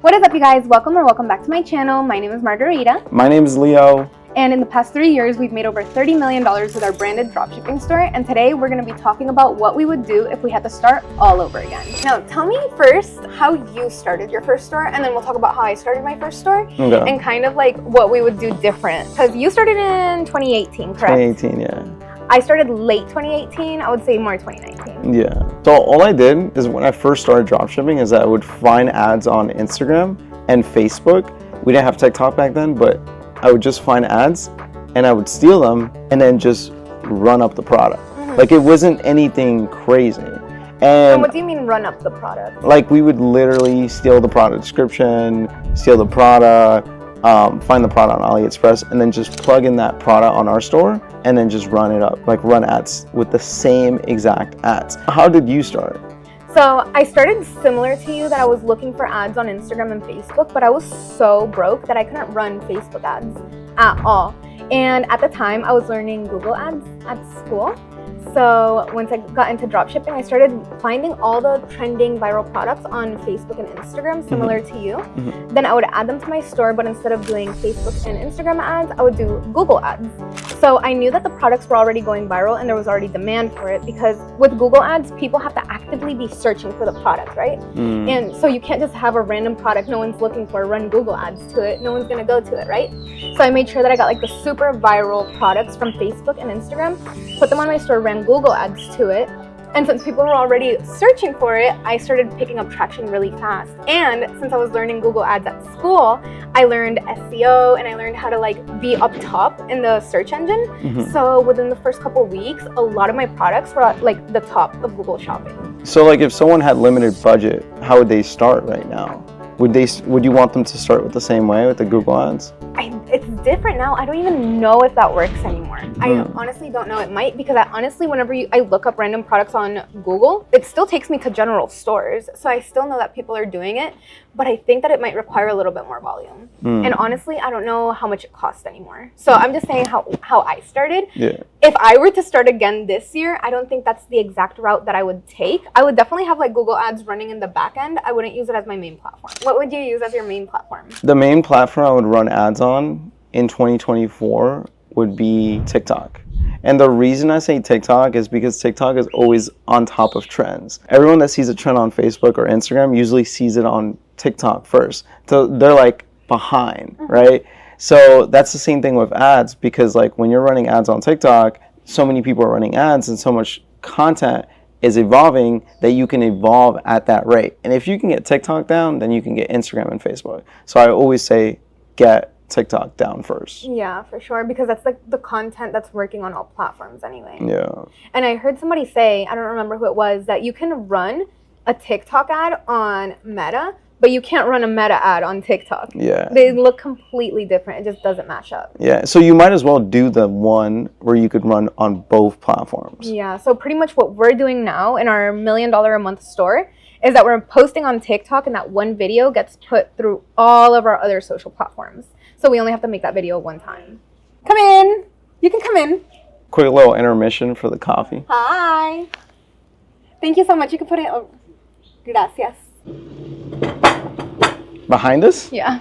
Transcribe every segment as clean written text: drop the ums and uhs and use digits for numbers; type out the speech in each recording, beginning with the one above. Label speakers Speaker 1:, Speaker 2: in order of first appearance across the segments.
Speaker 1: What is up, you guys? Welcome back to my channel. My name is Margarita.
Speaker 2: My name is Leo.
Speaker 1: And in the past 3 years, we've made over $30 million with our branded dropshipping store. And today we're going to be talking about what we would do if we had to start all over again. Now, tell me first how you started your first store, and then we'll talk about how I started my first store and kind of like what we would do different. Because you started in 2018, correct?
Speaker 2: 2018, yeah.
Speaker 1: I started late 2018. I would say more 2019.
Speaker 2: Yeah. So all I did is when I first started dropshipping is that I would find ads on Instagram and Facebook. We didn't have TikTok back then, but I would just find ads and I would steal them and then just run up the product. Like it wasn't anything crazy.
Speaker 1: And what do you mean run up the product?
Speaker 2: Like we would literally steal the product description, steal the product, find the product on AliExpress, and then just plug in that product on our store and then just run it up, like run ads with the same exact ads. How did you start?
Speaker 1: So I started similar to you, that I was looking for ads on Instagram and Facebook, but I was so broke that I couldn't run Facebook ads at all. And at the time I was learning Google ads at school. So once I got into dropshipping, I started finding all the trending viral products on Facebook and Instagram, similar to you. Then I would add them to my store, but instead of doing Facebook and Instagram ads, I would do Google ads. So I knew that the products were already going viral and there was already demand for it, because with Google ads, people have to actively be searching for the product, right? And so you can't just have a random product no one's looking for, run Google ads to it, no one's gonna go to it, right? So I made sure that I got like the super viral products from Facebook and Instagram, put them on my store, ran Google ads to it, and since people were already searching for it, I started picking up traction really fast. And since I was learning Google ads at school, I learned SEO and I learned how to like be up top in the search engine. So within the first couple weeks, a lot of my products were at like the top of Google Shopping.
Speaker 2: So like if someone had limited budget, how would they start right now? Would you want them to start with the same way with the Google ads?
Speaker 1: It's different now. I don't even know if that works anymore. I honestly don't know. It might, because whenever I look up random products on Google, it still takes me to general stores. So I still know that people are doing it, but I think that it might require a little bit more volume. And honestly, I don't know how much it costs anymore. So I'm just saying how I started.
Speaker 2: Yeah.
Speaker 1: If I were to start again this year, I don't think that's the exact route that I would take. I would definitely have like Google ads running in the back end. I wouldn't use it as my main platform. What would you use as your main platform?
Speaker 2: The main platform I would run ads on in 2024 would be TikTok. And the reason I say TikTok is because TikTok is always on top of trends. Everyone that sees a trend on Facebook or Instagram usually sees it on TikTok first. So they're like behind, right? So that's the same thing with ads, because like when you're running ads on TikTok, so many people are running ads and so much content is evolving that you can evolve at that rate. And if you can get TikTok down, then you can get Instagram and Facebook. So I always say get TikTok down first.
Speaker 1: Yeah, for sure, because that's like the content that's working on all platforms anyway.
Speaker 2: Yeah.
Speaker 1: And I heard somebody say, I don't remember who it was, that you can run a TikTok ad on Meta, but you can't run a Meta ad on TikTok.
Speaker 2: Yeah.
Speaker 1: They look completely different. It just doesn't match up.
Speaker 2: Yeah, so you might as well do the one where you could run on both platforms.
Speaker 1: Yeah, so pretty much what we're doing now in our $1 million a month store is that we're posting on TikTok, and that one video gets put through all of our other social platforms. So we only have to make that video one time. Come in. You can come in.
Speaker 2: Quick little intermission for the coffee.
Speaker 1: Hi. Thank you so much. You can put it. Oh, gracias.
Speaker 2: Behind us?
Speaker 1: Yeah.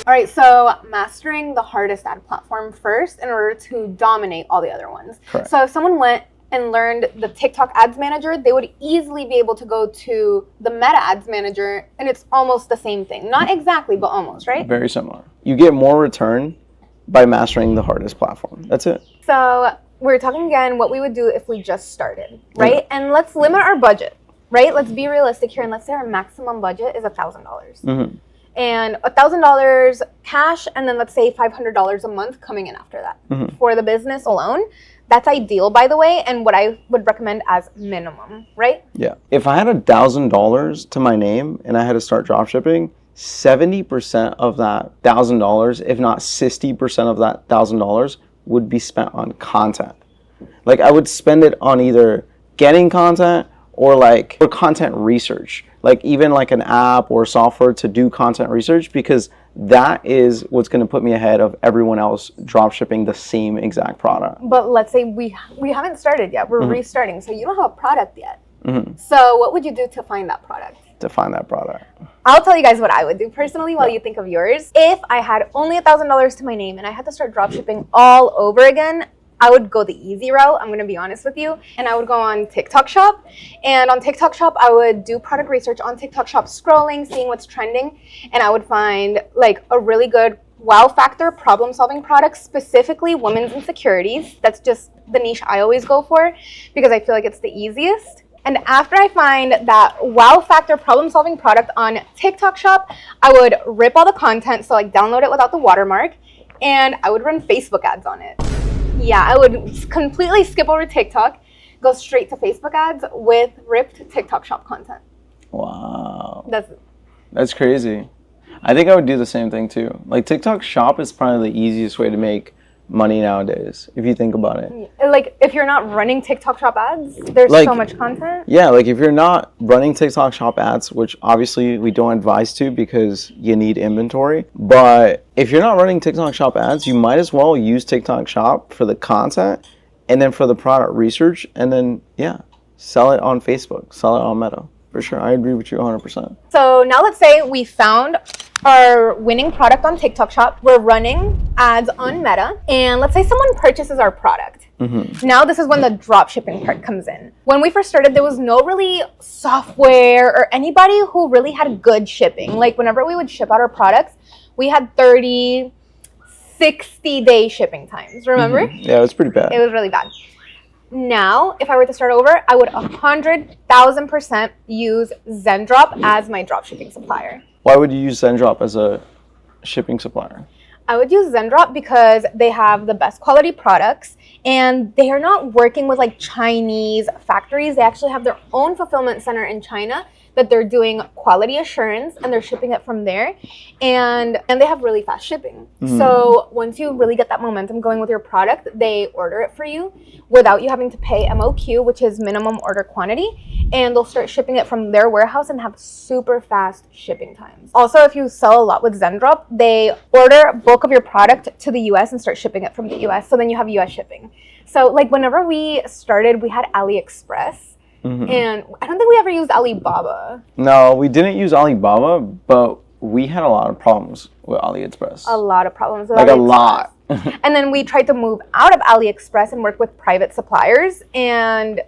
Speaker 1: All right, so mastering the hardest ad platform first in order to dominate all the other ones.
Speaker 2: Correct.
Speaker 1: So if someone went and learned the TikTok ads manager, they would easily be able to go to the Meta ads manager, and it's almost the same thing. Not exactly, but almost, right?
Speaker 2: Very similar. You get more return by mastering the hardest platform. That's it.
Speaker 1: So we're talking again what we would do if we just started, right? And let's limit our budget, right? Let's be realistic here, and let's say our maximum budget is $1,000. And $1,000 cash, and then let's say $500 a month coming in after that for the business alone. That's ideal, by the way, and what I would recommend as minimum, right?
Speaker 2: Yeah. If I had $1,000 to my name and I had to start dropshipping, 70% of that $1,000, if not 60% of that $1,000, would be spent on content. Like I would spend it on either getting content or content research, like even like an app or software to do content research, because that is what's going to put me ahead of everyone else drop shipping the same exact product.
Speaker 1: But let's say we haven't started yet. We're restarting. So you don't have a product yet. So what would you do to find that product?
Speaker 2: To find that product.
Speaker 1: I'll tell you guys what I would do personally while you think of yours. If I had only $1,000 to my name and I had to start dropshipping all over again, I would go the easy route, I'm gonna be honest with you. And I would go on TikTok Shop. And on TikTok Shop, I would do product research on TikTok Shop, scrolling, seeing what's trending. And I would find like a really good wow factor problem solving product, specifically women's insecurities. That's just the niche I always go for because I feel like it's the easiest. And after I find that wow factor problem solving product on TikTok Shop, I would rip all the content, so like download it without the watermark, and I would run Facebook ads on it. Yeah, I would completely skip over TikTok, go straight to Facebook ads with ripped TikTok Shop content.
Speaker 2: Wow.
Speaker 1: That's
Speaker 2: crazy. I think I would do the same thing too. Like TikTok Shop is probably the easiest way to make money nowadays, if you think about it.
Speaker 1: Like if you're not running TikTok Shop ads, there's
Speaker 2: like,
Speaker 1: so much content.
Speaker 2: Yeah, like if you're not running TikTok Shop ads, which obviously we don't advise to because you need inventory, but if you're not running TikTok Shop ads, you might as well use TikTok Shop for the content and then for the product research, and then sell it on Facebook, sell it on Meta. For sure, I agree with you 100%.
Speaker 1: So now let's say we found our winning product on TikTok Shop. We're running ads on Meta, and let's say someone purchases our product. Now this is when the dropshipping part comes in. When we first started, there was no really software or anybody who really had good shipping. Like whenever we would ship out our products, we had 30, 60-day shipping times, remember?
Speaker 2: Yeah, it was pretty bad.
Speaker 1: It was really bad. Now, if I were to start over, I would 100,000% use Zendrop as my dropshipping supplier.
Speaker 2: Why would you use Zendrop as a shipping supplier?
Speaker 1: I would use Zendrop because they have the best quality products and they are not working with like Chinese factories. They actually have their own fulfillment center in China that they're doing quality assurance and they're shipping it from there, and they have really fast shipping. So once you really get that momentum going with your product, they order it for you without you having to pay MOQ, which is minimum order quantity, and they'll start shipping it from their warehouse and have super fast shipping times. Also, if you sell a lot with Zendrop, they order bulk of your product to the US and start shipping it from the US, so then you have US shipping. So like whenever we started, we had AliExpress. And I don't think we ever used Alibaba.
Speaker 2: No, we didn't use Alibaba, but we had a lot of problems with AliExpress.
Speaker 1: A lot of problems with
Speaker 2: like
Speaker 1: AliExpress.
Speaker 2: A lot.
Speaker 1: And then we tried to move out of AliExpress and work with private suppliers, and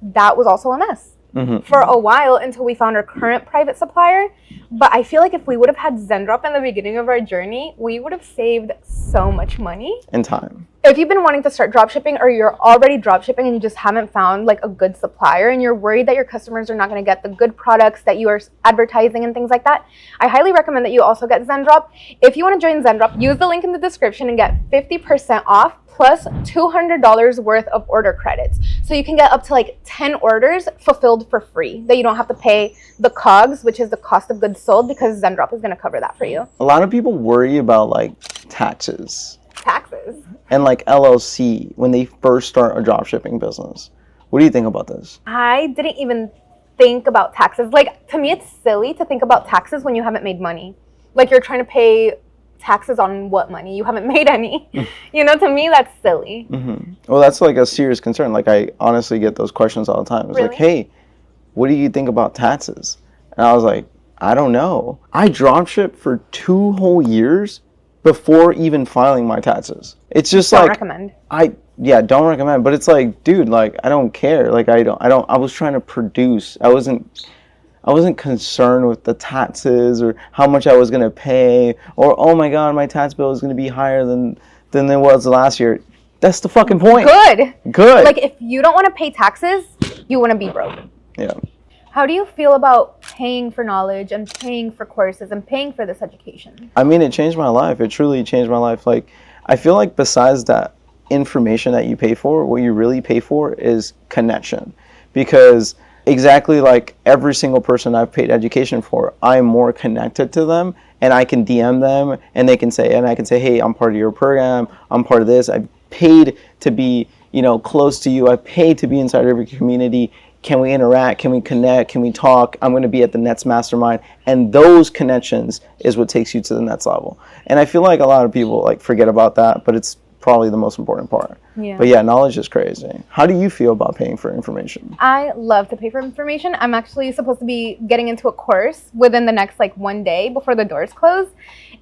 Speaker 1: that was also a mess for a while until we found our current private supplier. But I feel like if we would have had Zendrop in the beginning of our journey, we would have saved so much money.
Speaker 2: And time.
Speaker 1: If you've been wanting to start dropshipping or you're already dropshipping and you just haven't found like a good supplier and you're worried that your customers are not going to get the good products that you are advertising and things like that, I highly recommend that you also get Zendrop. If you want to join Zendrop, use the link in the description and get 50% off plus $200 worth of order credits. So you can get up to like 10 orders fulfilled for free that you don't have to pay the COGS, which is the cost of goods sold, because Zendrop is going to cover that for you.
Speaker 2: A lot of people worry about like taxes and like LLC when they first start a dropshipping business. What do you think about this?
Speaker 1: I didn't even think about taxes. Like, to me, it's silly to think about taxes when you haven't made money. Like, you're trying to pay taxes on what money? You haven't made any. You know, to me, that's silly.
Speaker 2: Well, that's like a serious concern. Like, I honestly get those questions all the time. It's
Speaker 1: really?
Speaker 2: Like, hey, what do you think about taxes? And I was like, I don't know. I dropshipped for 2 whole years before even filing my taxes. It's just
Speaker 1: don't
Speaker 2: like
Speaker 1: recommend.
Speaker 2: Don't recommend, but it's like, dude, like I don't care. Like I was trying to produce. I wasn't concerned with the taxes or how much I was going to pay, or oh my god, my tax bill is going to be higher than it was last year. That's the fucking point. Good.
Speaker 1: Like, if you don't want to pay taxes, you want to be broke.
Speaker 2: Yeah.
Speaker 1: How do you feel about paying for knowledge and paying for courses and paying for this education?
Speaker 2: I mean, it changed my life. It truly changed my life. Like, I feel like besides that information that you pay for, what you really pay for is connection. Because exactly like every single person I've paid education for, I'm more connected to them, and I can DM them and I can say, hey, I'm part of your program. I'm part of this. I paid to be, close to you. I paid to be inside of your community. Can we interact? Can we connect? Can we talk? I'm going to be at the Nets Mastermind. And those connections is what takes you to the next level. And I feel like a lot of people like forget about that, but it's probably the most important part.
Speaker 1: Yeah.
Speaker 2: But yeah, knowledge is crazy. How do you feel about paying for information?
Speaker 1: I love to pay for information. I'm actually supposed to be getting into a course within the next like 1 day before the doors close.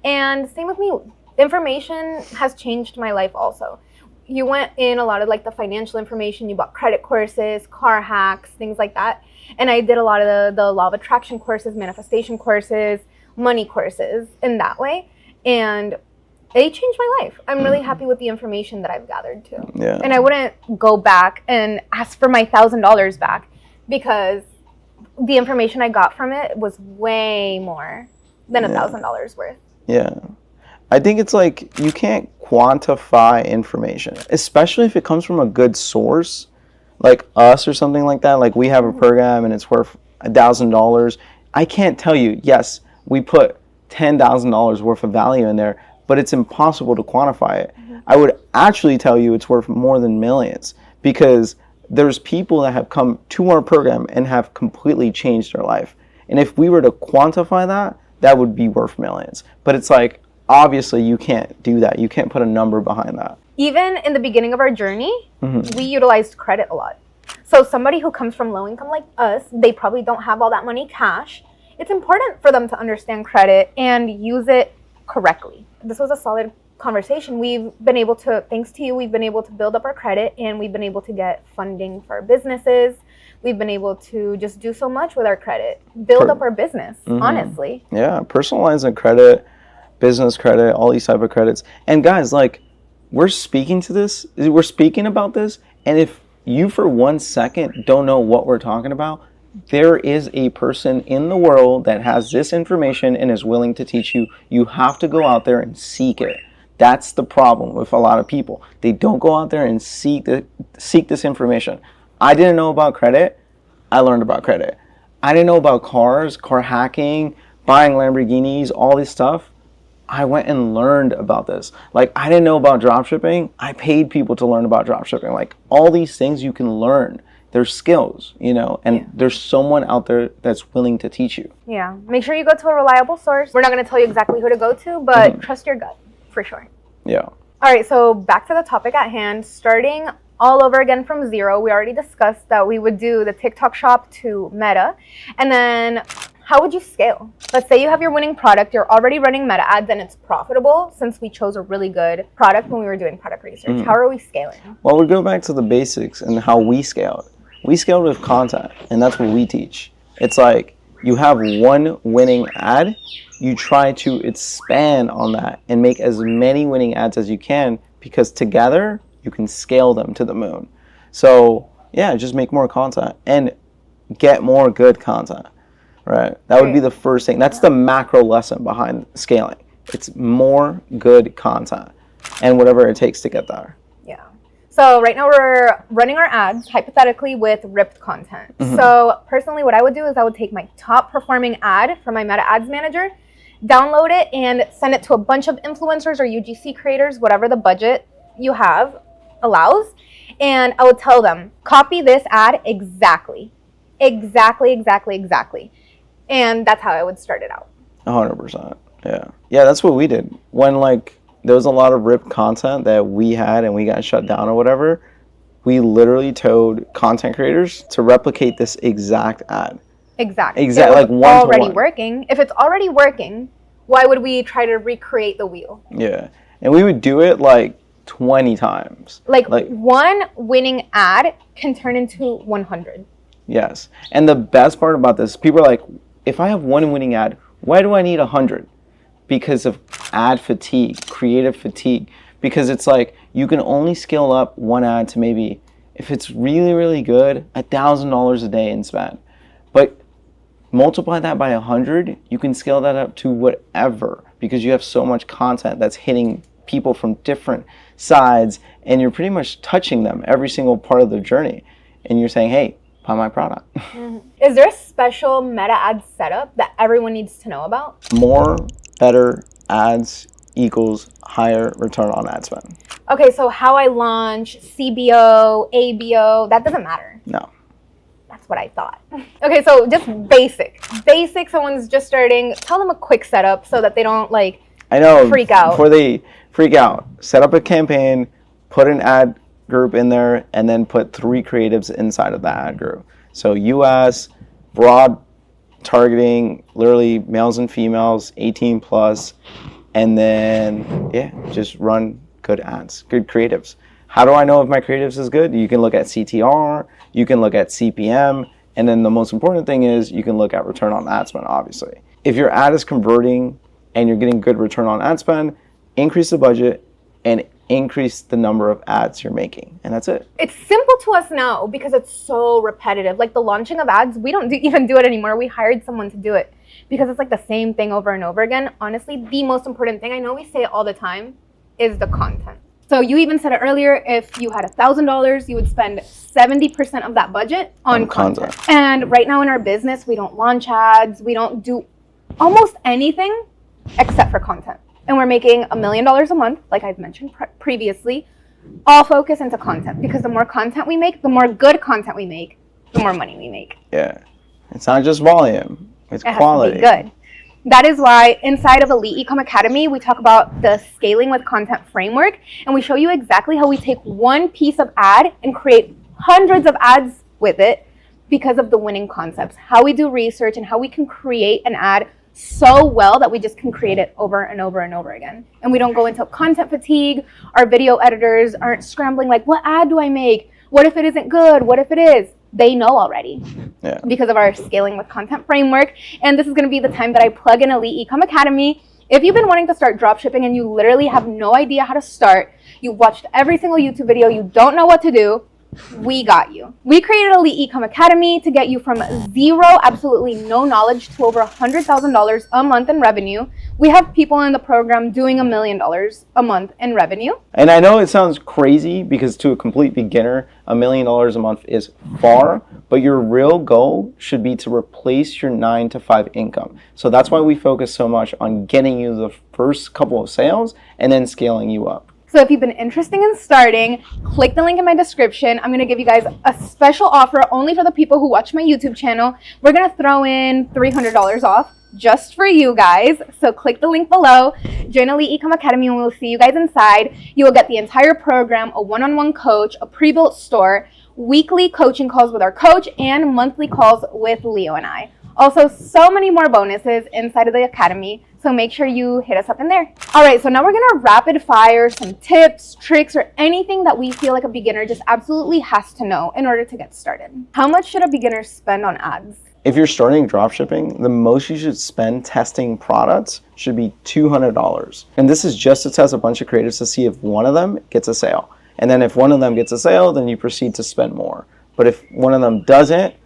Speaker 1: And same with me. Information has changed my life also. You went in a lot of like the financial information. You bought credit courses, car hacks, things like that. And I did a lot of the law of attraction courses, manifestation courses, money courses in that way. And it changed my life. I'm really happy with the information that I've gathered too.
Speaker 2: Yeah.
Speaker 1: And I wouldn't go back and ask for my $1,000 back because the information I got from it was way more than $1,000 worth.
Speaker 2: Yeah. I think it's like you can't quantify information, especially if it comes from a good source, like us or something like that. Like we have a program and it's worth $1,000. I can't tell you, yes, we put $10,000 worth of value in there, but it's impossible to quantify it. I would actually tell you it's worth more than millions because there's people that have come to our program and have completely changed their life. And if we were to quantify that, that would be worth millions. But it's like, obviously you can't do that. You can't put a number behind that.
Speaker 1: Even in the beginning of our journey, we utilized credit a lot. So somebody who comes from low income like us, they probably don't have all that money cash. It's important for them to understand credit and use it correctly. This was a solid conversation. We've been able to, thanks to you, we've been able to build up our credit and we've been able to get funding for our businesses. We've been able to just do so much with our credit, build up our business, honestly.
Speaker 2: Yeah, personalizing credit, business credit, all these type of credits. And guys, like, we're speaking about this, and if you for 1 second don't know what we're talking about, there is a person in the world that has this information and is willing to teach you. You have to go out there and seek it. That's the problem with a lot of people. They don't go out there and seek this information. I didn't know about credit. I learned about credit. I didn't know about cars, car hacking, buying Lamborghinis, all this stuff. I went and learned about this. Like, I didn't know about dropshipping. I paid people to learn about dropshipping. Like, all these things you can learn. There's skills, you know, and there's someone out there that's willing to teach you.
Speaker 1: Yeah. Make sure you go to a reliable source. We're not going to tell you exactly who to go to, but trust your gut for sure.
Speaker 2: Yeah.
Speaker 1: All right. So back to the topic at hand, starting all over again from zero. We already discussed that we would do the TikTok shop to Meta. And then how would you scale? Let's say you have your winning product, you're already running Meta ads and it's profitable since we chose a really good product when we were doing product research. How are we scaling?
Speaker 2: Well, we go back to the basics and how we scaled. We scaled with content, and that's what we teach. It's like you have one winning ad, you try to expand on that and make as many winning ads as you can because together you can scale them to the moon. So yeah, just make more content and get more good content. Right. That would be the first thing. That's the macro lesson behind scaling. It's more good content and whatever it takes to get there.
Speaker 1: Yeah. So right now we're running our ads hypothetically with ripped content. So personally what I would do is I would take my top performing ad from my Meta Ads Manager, download it and send it to a bunch of influencers or UGC creators, whatever the budget you have allows. And I would tell them, copy this ad exactly. And that's how I would start it out.
Speaker 2: 100%. Yeah. Yeah, that's what we did. When like there was a lot of ripped content that we had and we got shut down or whatever, we literally told content creators to replicate this exact ad.
Speaker 1: Exactly.
Speaker 2: Like one
Speaker 1: already working. If it's already working, why would we try to recreate the wheel?
Speaker 2: Yeah. And we would do it like 20 times.
Speaker 1: Like one winning ad can turn into 100.
Speaker 2: Yes. And the best part about this, people are like, if I have one winning ad, why do I need 100? Because of ad fatigue, creative fatigue. Because it's like you can only scale up one ad to maybe, if it's really, really good, $1,000 a day in spend. But multiply that by 100, you can scale that up to whatever because you have so much content that's hitting people from different sides and you're pretty much touching them every single part of their journey. And you're saying, hey, buy my product.
Speaker 1: Is there a special Meta Ads setup that everyone needs to know about?
Speaker 2: More, better ads equals higher return on ad spend.
Speaker 1: Okay, so how I launch, CBO, ABO, that doesn't matter.
Speaker 2: No.
Speaker 1: That's what I thought. Okay, so just basic, someone's just starting, tell them a quick setup so that they don't freak out.
Speaker 2: Before they freak out, set up a campaign, put an ad group in there, and then put 3 creatives inside of that ad group. So US, broad targeting, literally males and females, 18 plus, and then, yeah, just run good ads, good creatives. How do I know if my creatives is good? You can look at CTR, you can look at CPM, and then the most important thing is you can look at return on ad spend, obviously. If your ad is converting and you're getting good return on ad spend, increase the budget and increase the number of ads you're making. And that's it.
Speaker 1: It's simple to us now because it's so repetitive. Like the launching of ads, we don't even do it anymore. We hired someone to do it because it's like the same thing over and over again. Honestly, the most important thing, I know we say it all the time, is the content. So you even said it earlier, if you had $1,000, you would spend 70% of that budget on content. And right now in our business, we don't launch ads. We don't do almost anything except for content. And we're making $1 million a month, like I've mentioned previously, all focus into content. Because the more content we make, the more good content we make, the more money we make.
Speaker 2: Yeah. It's not just volume, it's quality.
Speaker 1: It has to be good. That is why inside of Elite Ecom Academy, we talk about the scaling with content framework, and we show you exactly how we take one piece of ad and create hundreds of ads with it because of the winning concepts, how we do research and how we can create an ad so well that we just can create it over and over and over again. And we don't go into content fatigue. Our video editors aren't scrambling like, what ad do I make? What if it isn't good? What if it is? They know already because of our scaling with content framework. And this is going to be the time that I plug in Elite Ecom Academy. If you've been wanting to start dropshipping and you literally have no idea how to start, you watched every single YouTube video, you don't know what to do, we got you. We created Elite Ecom Academy to get you from zero, absolutely no knowledge, to over $100,000 a month in revenue. We have people in the program doing $1 million a month in revenue.
Speaker 2: And I know it sounds crazy because to a complete beginner, $1 million a month is far, but your real goal should be to replace your 9-to-5 income. So that's why we focus so much on getting you the first couple of sales and then scaling you up.
Speaker 1: So if you've been interested in starting, click the link in my description. I'm going to give you guys a special offer only for the people who watch my YouTube channel. We're going to throw in $300 off just for you guys. So click the link below, join Elite Ecom Academy, and we'll see you guys inside. You will get the entire program, a one-on-one coach, a pre-built store, weekly coaching calls with our coach, and monthly calls with Leo and I. Also, so many more bonuses inside of the academy, so make sure you hit us up in there. All right, so now we're gonna rapid fire some tips, tricks, or anything that we feel like a beginner just absolutely has to know in order to get started. How much should a beginner spend on ads?
Speaker 2: If you're starting dropshipping, the most you should spend testing products should be $200. And this is just to test a bunch of creatives to see if one of them gets a sale. And then if one of them gets a sale, then you proceed to spend more. But if one of them doesn't,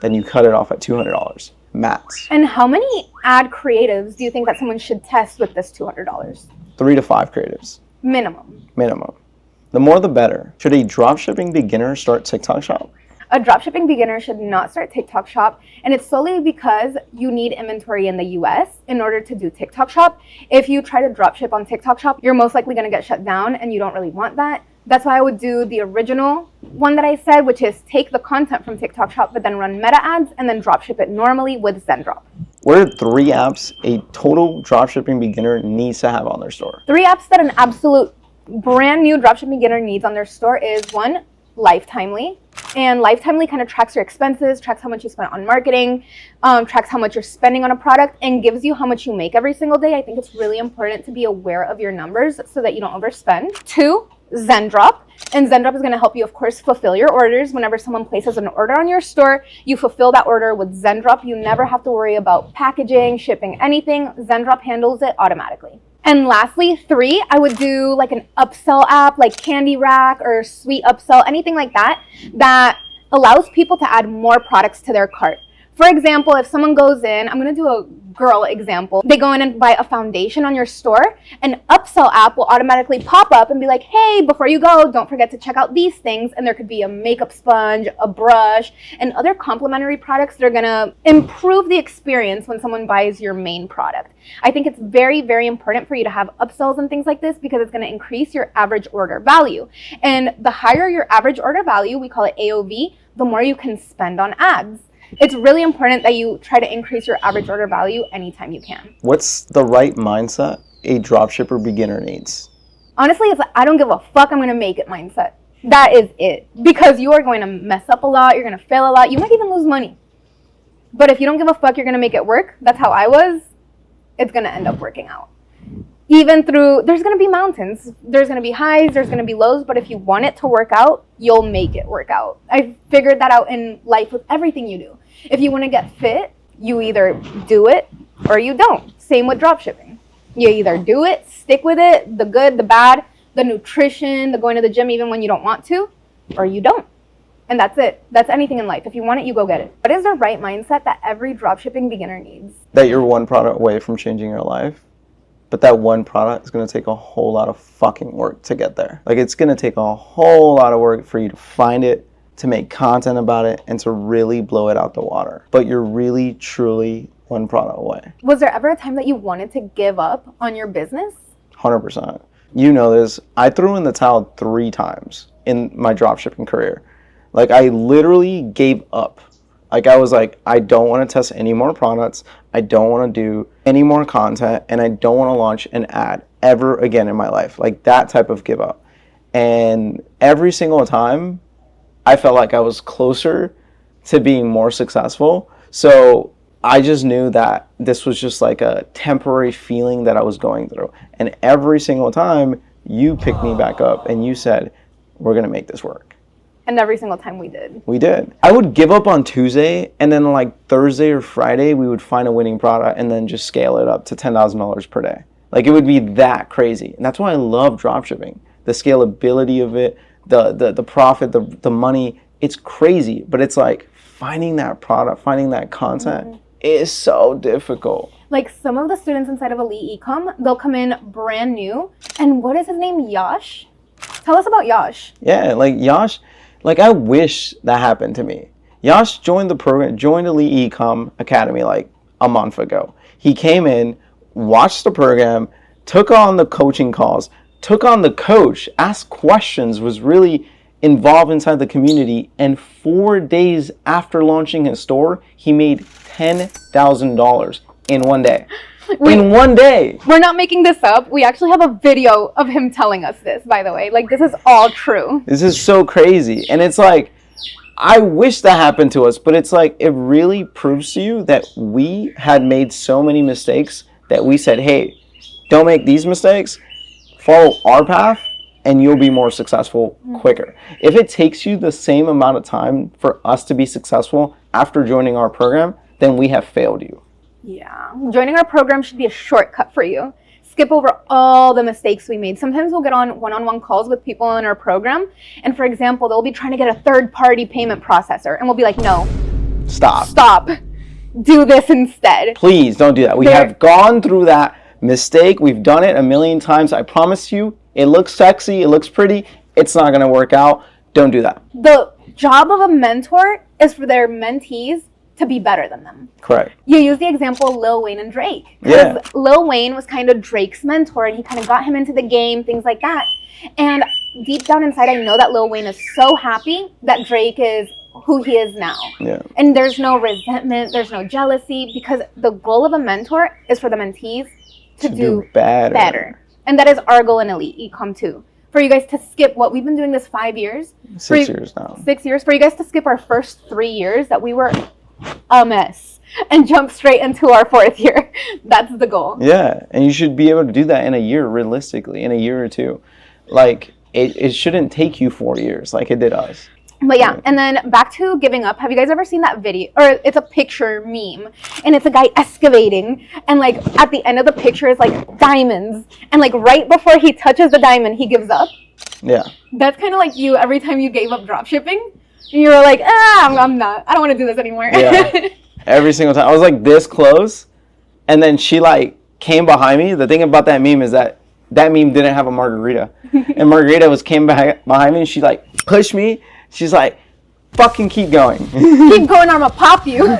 Speaker 2: then you cut it off at $200 max.
Speaker 1: And how many ad creatives do you think that someone should test with this $200?
Speaker 2: 3 to 5 creatives.
Speaker 1: Minimum.
Speaker 2: The more the better. Should a dropshipping beginner start TikTok shop?
Speaker 1: A dropshipping beginner should not start TikTok shop, and it's solely because you need inventory in the US in order to do TikTok shop. If you try to dropship on TikTok shop, you're most likely going to get shut down, and you don't really want that. That's why I would do the original one that I said, which is take the content from TikTok shop, but then run meta ads and then dropship it normally with ZenDrop.
Speaker 2: What are 3 apps a total dropshipping beginner needs to have on their store?
Speaker 1: 3 apps that an absolute brand new dropshipping beginner needs on their store is 1, Lifetimely. And Lifetimely kind of tracks your expenses, tracks how much you spend on marketing, tracks how much you're spending on a product, and gives you how much you make every single day. I think it's really important to be aware of your numbers so that you don't overspend. 2, ZenDrop. And ZenDrop is going to help you, of course, fulfill your orders. Whenever someone places an order on your store, you fulfill that order with ZenDrop. You never have to worry about packaging, shipping, anything. ZenDrop handles it automatically. And lastly, 3, I would do like an upsell app like Candy Rack or Sweet Upsell, anything like that, that allows people to add more products to their cart. For example, if someone goes in, I'm going to do a girl example. They go in and buy a foundation on your store, an upsell app will automatically pop up and be like, hey, before you go, don't forget to check out these things. And there could be a makeup sponge, a brush, and other complementary products that are going to improve the experience when someone buys your main product. I think it's very, very important for you to have upsells and things like this because it's going to increase your average order value. And the higher your average order value, we call it AOV, the more you can spend on ads. It's really important that you try to increase your average order value anytime you can.
Speaker 2: What's the right mindset a dropshipper beginner needs?
Speaker 1: honestly, it's like, I don't give a fuck, I'm going to make it mindset. That is it. Because you are going to mess up a lot, you're going to fail a lot, you might even lose money. But if you don't give a fuck, you're going to make it work. That's how I was. It's going to end up working out. Even through, there's going to be mountains, there's going to be highs, there's going to be lows, but if you want it to work out, you'll make it work out. I figured that out in life with everything you do. If you want to get fit, you either do it or you don't. Same with dropshipping. You either do it, stick with it, the good, the bad, the nutrition, the going to the gym even when you don't want to, or you don't. And that's it. That's anything in life. If you want it, you go get it. What is the right mindset that every dropshipping beginner needs?
Speaker 2: That you're one product away from changing your life, but that one product is going to take a whole lot of fucking work to get there. Like, it's going to take a whole lot of work for you to find it, to make content about it, and to really blow it out the water. But you're really, truly one product away.
Speaker 1: Was there ever a time that you wanted to give up on your business?
Speaker 2: 100%. You know this. I threw in the towel 3 times in my dropshipping career. Like, I literally gave up. Like, I was like, I don't want to test any more products. I don't want to do any more content. And I don't want to launch an ad ever again in my life. Like, that type of give up. And every single time, I felt like I was closer to being more successful. So I just knew that this was just like a temporary feeling that I was going through. And every single time, you picked me back up and you said, we're going to make this work.
Speaker 1: And every single time we did.
Speaker 2: We did. I would give up on Tuesday, and then like Thursday or Friday, we would find a winning product and then just scale it up to $10,000 per day. Like, it would be that crazy. And that's why I love dropshipping. The scalability of it, the profit, the money, it's crazy. But it's like finding that product, finding that content is so difficult.
Speaker 1: Like, some of the students inside of Elite Ecom, they'll come in brand new. And what is his name? Yash? Tell us about Yash.
Speaker 2: Yeah, like Yash. Like, I wish that happened to me. Yash joined the program, joined Elite Ecom Academy like a month ago. He came in, watched the program, took on the coaching calls, took on the coach, asked questions, was really involved inside the community. And 4 days after launching his store, he made $10,000 in one day. In one day.
Speaker 1: We're not making this up. We actually have a video of him telling us this, by the way. Like, this is all true.
Speaker 2: This is so crazy. And it's like, I wish that happened to us, but it's like, it really proves to you that we had made so many mistakes that we said, hey, don't make these mistakes, follow our path, and you'll be more successful quicker. If it takes you the same amount of time for us to be successful after joining our program, then we have failed you.
Speaker 1: Yeah. Joining our program should be a shortcut for you. Skip over all the mistakes we made. Sometimes we'll get on one-on-one calls with people in our program, and for example, they'll be trying to get a third-party payment processor, and we'll be like, no. Stop. Do this instead.
Speaker 2: Please don't do that. We have gone through that mistake. We've done it a million times. I promise you, it looks sexy, it looks pretty. It's not going to work out. Don't do that.
Speaker 1: The job of a mentor is for their mentees to be better than them.
Speaker 2: Correct.
Speaker 1: You use the example of Lil Wayne and Drake.
Speaker 2: Yeah.
Speaker 1: Lil Wayne was kind of Drake's mentor, and he kind of got him into the game, things like that. And deep down inside, I know that Lil Wayne is so happy that Drake is who he is now.
Speaker 2: Yeah.
Speaker 1: And there's no resentment, there's no jealousy, because the goal of a mentor is for the mentees to do better. And that is our goal in Elite Ecom too. For you guys to skip what we've been doing this 5 years.
Speaker 2: 6 years now.
Speaker 1: 6 years. For you guys to skip our first 3 years that we were a mess and jump straight into our 4th year. That's the goal.
Speaker 2: Yeah, and you should be able to do that in a year, realistically, in a year or two. Like, it shouldn't take you 4 years like it did us.
Speaker 1: But yeah, and then back to giving up. Have you guys ever seen that video? Or it's a picture meme, and it's a guy excavating, and like at the end of the picture is like diamonds, and like right before he touches the diamond, he gives up.
Speaker 2: Yeah.
Speaker 1: That's kind of like you every time you gave up dropshipping. You were like, I'm not. I don't want to do this anymore.
Speaker 2: Yeah. Every single time. I was like this close, and then she like came behind me. The thing about that meme is that meme didn't have a margarita, and margarita came behind me, and she like pushed me. She's like, fucking keep going.
Speaker 1: Keep going or I'm gonna pop you.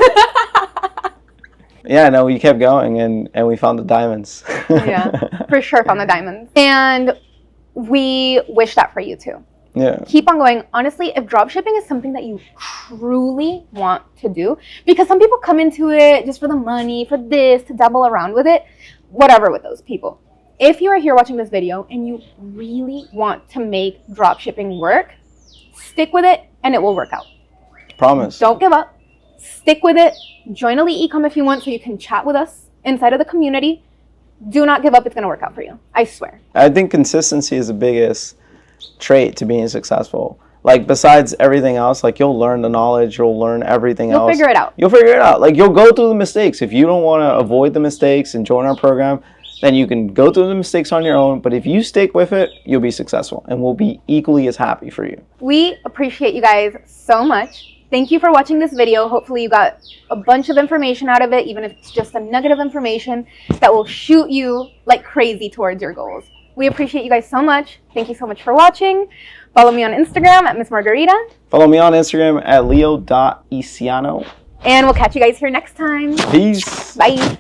Speaker 2: Yeah, no, we kept going and we found the diamonds.
Speaker 1: Yeah, for sure found the diamonds. And we wish that for you too.
Speaker 2: Yeah.
Speaker 1: Keep on going. Honestly, if dropshipping is something that you truly want to do, because some people come into it just for the money, for this, to dabble around with it, whatever with those people. if you are here watching this video and you really want to make dropshipping work, stick with it and it will work out.
Speaker 2: Promise.
Speaker 1: Don't give up. Stick with it. Join Elite Ecom if you want so you can chat with us inside of the community. Do not give up. It's going to work out for you. I swear.
Speaker 2: I think consistency is the biggest trait to being successful. Like, besides everything else, like, you'll learn the knowledge, you'll learn everything else.
Speaker 1: You'll figure it out.
Speaker 2: You'll figure it out. Like, you'll go through the mistakes. If you don't want to avoid the mistakes and join our program, then you can go through the mistakes on your own. But if you stick with it, you'll be successful and we'll be equally as happy for you.
Speaker 1: We appreciate you guys so much. Thank you for watching this video. Hopefully you got a bunch of information out of it, even if it's just a nugget of information that will shoot you like crazy towards your goals. We appreciate you guys so much. Thank you so much for watching. Follow me on Instagram at Miss Margarita.
Speaker 2: Follow me on Instagram at leo.isiano.
Speaker 1: And we'll catch you guys here next time.
Speaker 2: Peace.
Speaker 1: Bye.